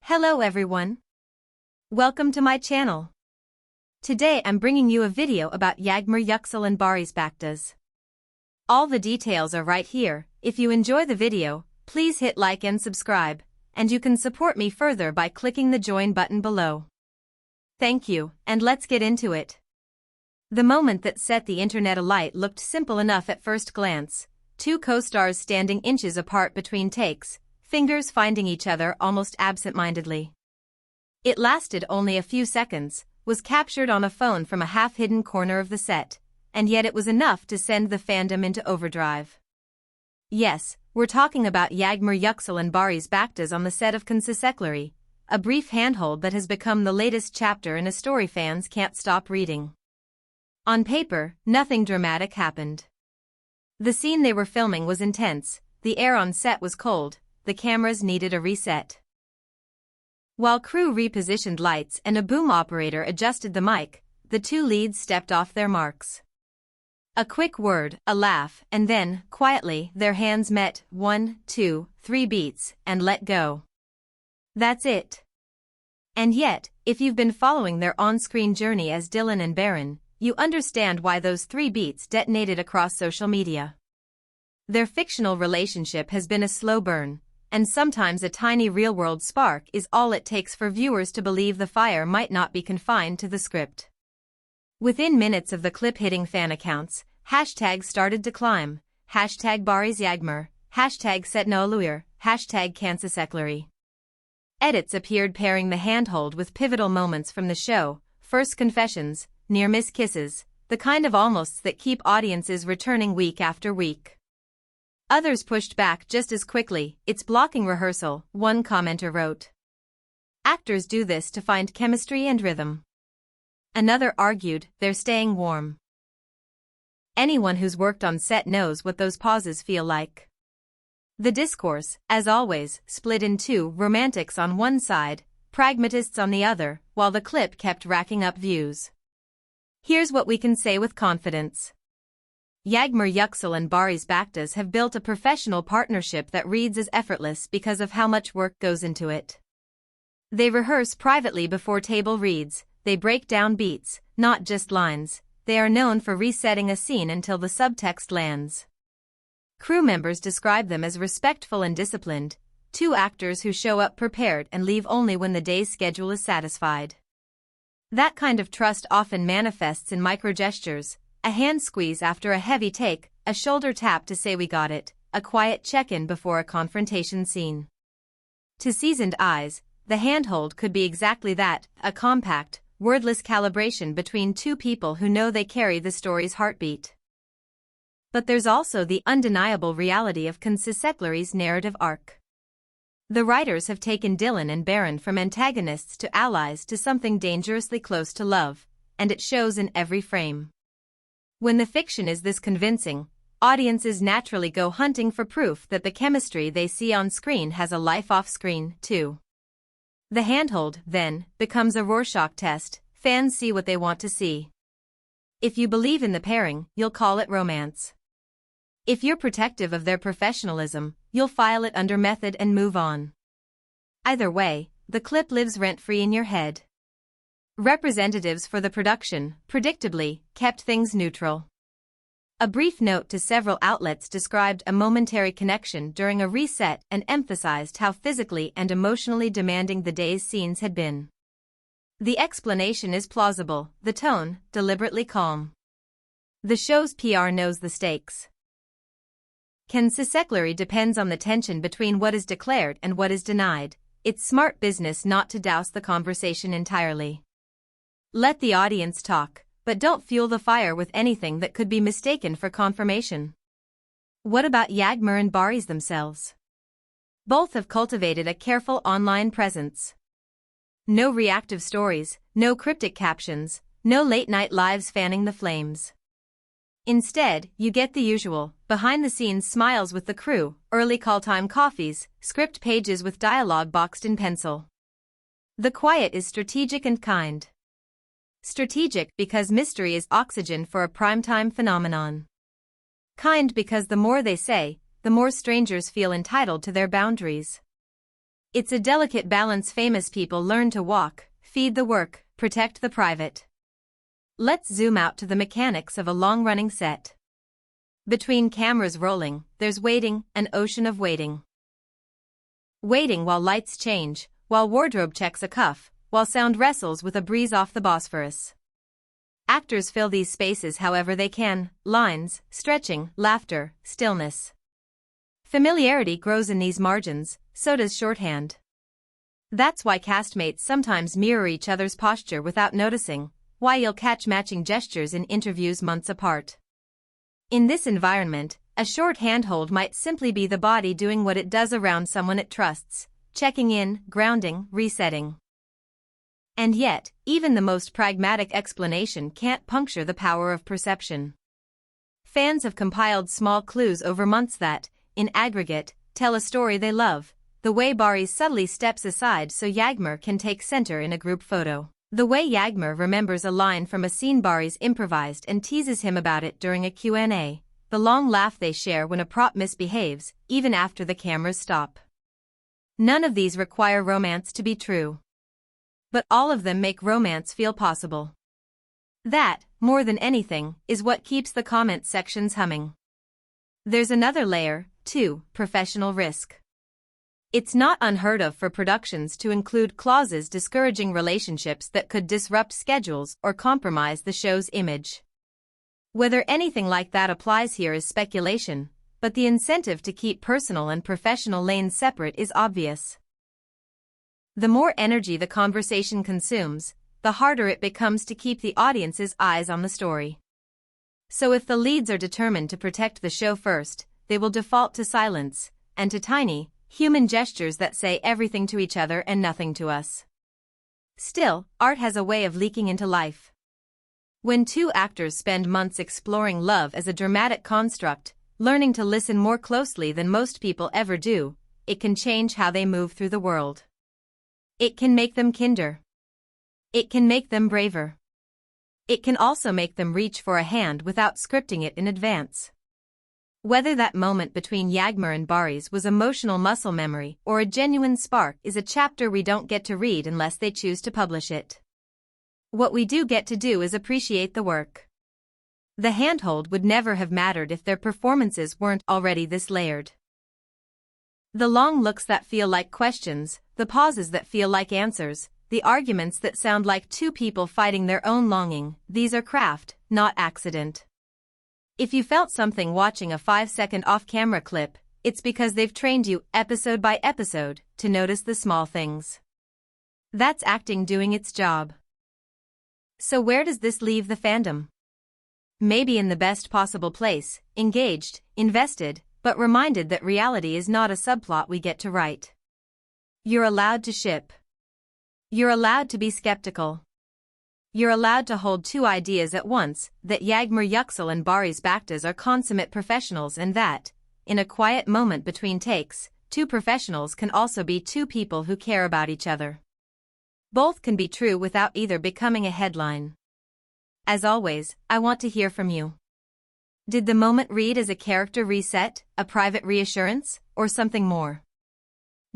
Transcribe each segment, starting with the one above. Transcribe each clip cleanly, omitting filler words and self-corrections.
Hello everyone. Welcome to my channel. Today I'm bringing you a video about Yağmur, Yüksel and Barış Baktaş. All the details are right here. If you enjoy the video, please hit like and subscribe, and you can support me further by clicking the join button below. Thank you, and let's get into it. The moment that set the internet alight looked simple enough at first glance. Two co-stars standing inches apart between takes, fingers finding each other almost absent-mindedly. It lasted only a few seconds, was captured on a phone from a half-hidden corner of the set, and yet it was enough to send the fandom into overdrive. Yes, we're talking about Yağmur, Yüksel and Barış Baktaş on the set of Turkish, a brief handhold that has become the latest chapter in a story fans can't stop reading. On paper, nothing dramatic happened. The scene they were filming was intense, the air on set was cold, the cameras needed a reset. While crew repositioned lights and a boom operator adjusted the mic, the two leads stepped off their marks. A quick word, a laugh, and then, quietly, their hands met, 1, 2, 3 beats, and let go. That's it. And yet, if you've been following their on-screen journey as Dylan and Baron, you understand why those 3 beats detonated across social media. Their fictional relationship has been a slow burn, and sometimes a tiny real-world spark is all it takes for viewers to believe the fire might not be confined to the script. Within minutes of the clip hitting fan accounts, hashtags started to climb, hashtag Barış Yağmur, hashtag Setnolouyor, hashtag Turkish. Edits appeared pairing the handhold with pivotal moments from the show, first confessions, near-miss kisses, the kind of almosts that keep audiences returning week after week. Others pushed back just as quickly, it's blocking rehearsal, one commenter wrote. Actors do this to find chemistry and rhythm. Another argued, they're staying warm. Anyone who's worked on set knows what those pauses feel like. The discourse, as always, split in two, romantics on one side, pragmatists on the other, while the clip kept racking up views. Here's what we can say with confidence. Yağmur, Yüksel and Barış Baktaş have built a professional partnership that reads as effortless because of how much work goes into it. They rehearse privately before table reads, they break down beats, not just lines, they are known for resetting a scene until the subtext lands. Crew members describe them as respectful and disciplined, two actors who show up prepared and leave only when the day's schedule is satisfied. That kind of trust often manifests in micro-gestures, a hand squeeze after a heavy take, a shoulder tap to say we got it, a quiet check-in before a confrontation scene. To seasoned eyes, the handhold could be exactly that, a compact, wordless calibration between two people who know they carry the story's heartbeat. But there's also the undeniable reality of Turkish's narrative arc. The writers have taken Dylan and Baron from antagonists to allies to something dangerously close to love, and it shows in every frame. When the fiction is this convincing, audiences naturally go hunting for proof that the chemistry they see on screen has a life off-screen, too. The handhold, then, becomes a Rorschach test, fans see what they want to see. If you believe in the pairing, you'll call it romance. If you're protective of their professionalism, you'll file it under method and move on. Either way, the clip lives rent-free in your head. Representatives for the production, predictably, kept things neutral. A brief note to several outlets described a momentary connection during a reset and emphasized how physically and emotionally demanding the day's scenes had been. The explanation is plausible, the tone, deliberately calm. The show's PR knows the stakes. Turkish depends on the tension between what is declared and what is denied. It's smart business not to douse the conversation entirely. Let the audience talk, but don't fuel the fire with anything that could be mistaken for confirmation. What about Yağmur and Barış themselves? Both have cultivated a careful online presence. No reactive stories, no cryptic captions, no late-night lives fanning the flames. Instead, you get the usual, behind-the-scenes smiles with the crew, early call-time coffees, script pages with dialogue boxed in pencil. The quiet is strategic and kind. Strategic because mystery is oxygen for a primetime phenomenon. Kind because the more they say, the more strangers feel entitled to their boundaries. It's a delicate balance famous people learn to walk, feed the work, protect the private. Let's zoom out to the mechanics of a long-running set. Between cameras rolling, there's waiting, an ocean of waiting. Waiting while lights change, while wardrobe checks a cuff, while sound wrestles with a breeze off the Bosphorus. Actors fill these spaces however they can, lines, stretching, laughter, stillness. Familiarity grows in these margins, so does shorthand. That's why castmates sometimes mirror each other's posture without noticing, why you'll catch matching gestures in interviews months apart. In this environment, a short handhold might simply be the body doing what it does around someone it trusts, checking in, grounding, resetting. And yet, even the most pragmatic explanation can't puncture the power of perception. Fans have compiled small clues over months that, in aggregate, tell a story they love. The way Barış subtly steps aside so Yağmur can take center in a group photo. The way Yağmur remembers a line from a scene Barış improvised and teases him about it during a Q&A. The long laugh they share when a prop misbehaves, even after the cameras stop. None of these require romance to be true. But all of them make romance feel possible. That, more than anything, is what keeps the comment sections humming. There's another layer, too, professional risk. It's not unheard of for productions to include clauses discouraging relationships that could disrupt schedules or compromise the show's image. Whether anything like that applies here is speculation, but the incentive to keep personal and professional lanes separate is obvious. The more energy the conversation consumes, the harder it becomes to keep the audience's eyes on the story. So if the leads are determined to protect the show first, they will default to silence, and to tiny, human gestures that say everything to each other and nothing to us. Still, art has a way of leaking into life. When two actors spend months exploring love as a dramatic construct, learning to listen more closely than most people ever do, it can change how they move through the world. It can make them kinder. It can make them braver. It can also make them reach for a hand without scripting it in advance. Whether that moment between Yağmur and Barış was emotional muscle memory or a genuine spark is a chapter we don't get to read unless they choose to publish it. What we do get to do is appreciate the work. The handhold would never have mattered if their performances weren't already this layered. The long looks that feel like questions, the pauses that feel like answers, the arguments that sound like two people fighting their own longing, these are craft, not accident. If you felt something watching a 5-second off-camera clip, it's because they've trained you, episode by episode, to notice the small things. That's acting doing its job. So where does this leave the fandom? Maybe in the best possible place, engaged, invested, but reminded that reality is not a subplot we get to write. You're allowed to ship. You're allowed to be skeptical. You're allowed to hold two ideas at once, that Yağmur Yüksel and Barış Baktaş are consummate professionals and that, in a quiet moment between takes, two professionals can also be two people who care about each other. Both can be true without either becoming a headline. As always, I want to hear from you. Did the moment read as a character reset, a private reassurance, or something more?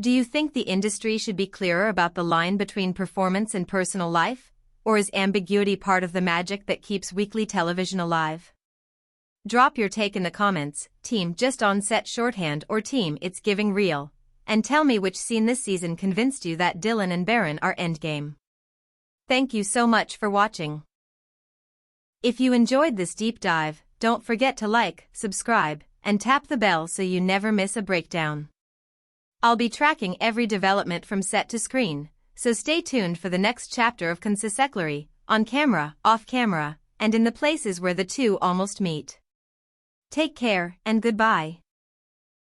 Do you think the industry should be clearer about the line between performance and personal life? Or is ambiguity part of the magic that keeps weekly television alive? Drop your take in the comments, team just on set shorthand or team it's giving real, and tell me which scene this season convinced you that Dylan and Baron are endgame. Thank you so much for watching. If you enjoyed this deep dive, don't forget to like, subscribe, and tap the bell so you never miss a breakdown. I'll be tracking every development from set to screen, so stay tuned for the next chapter of Consisekleri, on camera, off camera, and in the places where the two almost meet. Take care, and goodbye.